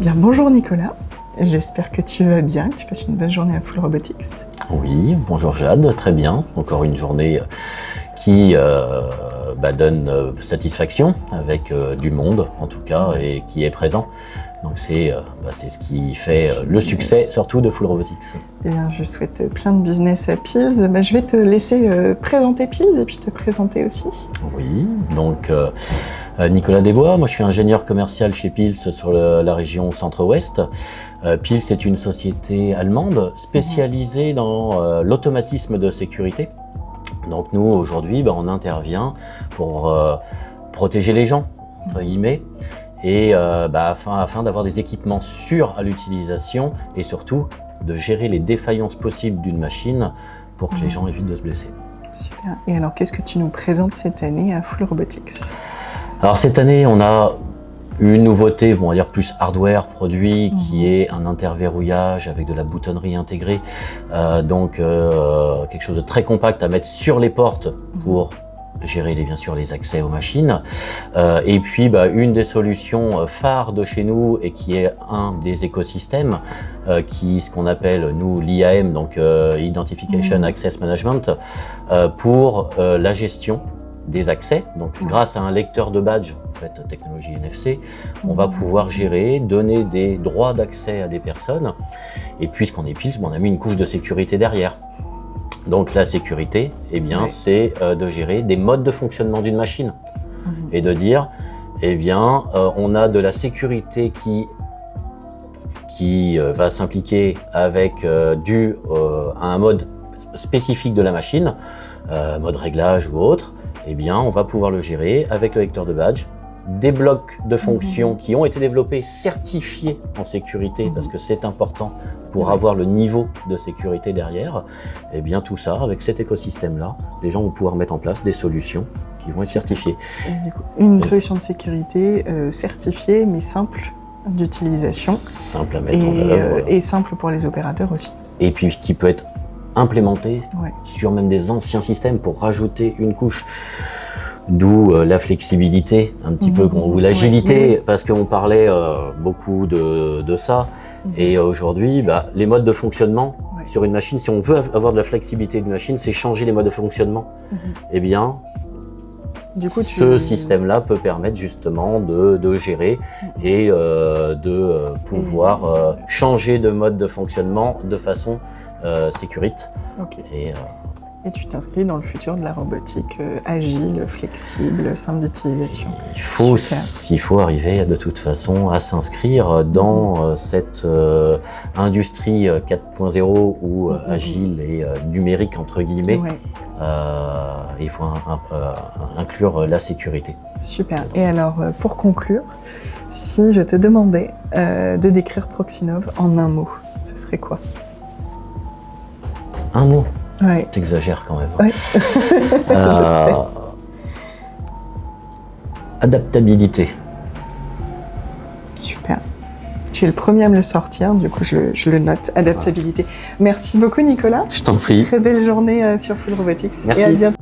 Bien, bonjour Nicolas, j'espère que tu vas bien, que tu passes une bonne journée à Full Robotics. Oui, bonjour Jade, très bien. Encore une journée qui donne satisfaction avec du monde en tout cas et qui est présent. Donc c'est ce qui fait le succès surtout de Full Robotics. Eh bien, je souhaite plein de business à Peels. Je vais te laisser présenter Peels et puis te présenter aussi. Oui, donc Nicolas Desbois, moi je suis ingénieur commercial chez Peels sur la région Centre-Ouest. Peels est une société allemande spécialisée dans l'automatisme de sécurité. Donc nous aujourd'hui on intervient pour protéger les gens, entre guillemets, et afin d'avoir des équipements sûrs à l'utilisation et surtout de gérer les défaillances possibles d'une machine pour que les gens évitent de se blesser. Super. Et alors qu'est-ce que tu nous présentes cette année à Full Robotics? Alors cette année on a une nouveauté, on va dire plus hardware produit, qui est un interverrouillage avec de la boutonnerie intégrée, quelque chose de très compact à mettre sur les portes pour gérer bien sûr les accès aux machines. Et puis une des solutions phares de chez nous et qui est un des écosystèmes, ce qu'on appelle nous l'IAM, donc Identification Access Management, pour la gestion des accès. Donc grâce à un lecteur de badge, en fait technologie NFC, on va pouvoir gérer, donner des droits d'accès à des personnes. Et puisqu'on est Peels, on a mis une couche de sécurité derrière. Donc la sécurité, c'est de gérer des modes de fonctionnement d'une machine et de dire, on a de la sécurité qui va s'impliquer avec à un mode spécifique de la machine, mode réglage ou autre. On va pouvoir le gérer avec le lecteur de badge, des blocs de fonctions qui ont été développés, certifiés en sécurité, parce que c'est important pour avoir le niveau de sécurité derrière. Tout ça, avec cet écosystème-là, les gens vont pouvoir mettre en place des solutions qui vont être certifiées. Une solution de sécurité certifiée, mais simple d'utilisation. Simple à mettre en œuvre. Et simple pour les opérateurs aussi. Et puis qui peut être implémenté sur même des anciens systèmes pour rajouter une couche. D'où la flexibilité, un petit peu, ou l'agilité, parce qu'on parlait beaucoup de ça. Et aujourd'hui, les modes de fonctionnement sur une machine, si on veut avoir de la flexibilité d'une machine, c'est changer les modes de fonctionnement. Du coup, ce système-là peut permettre justement de gérer et de pouvoir changer de mode de fonctionnement de façon sécurite. Et tu t'inscris dans le futur de la robotique agile, flexible, simple d'utilisation. Il faut arriver de toute façon à s'inscrire dans cette industrie 4.0 ou agile et numérique entre guillemets. Il faut inclure la sécurité. Super. Et alors pour conclure, si je te demandais de décrire Proxinov en un mot, ce serait quoi? Un mot? Ouais. T'exagères quand même. Ouais. Adaptabilité. Super. Tu es le premier à me le sortir, du coup je le note. Adaptabilité. Merci beaucoup Nicolas. Je t'en prie. Très belle journée sur Full Robotics. Merci. Et à bientôt.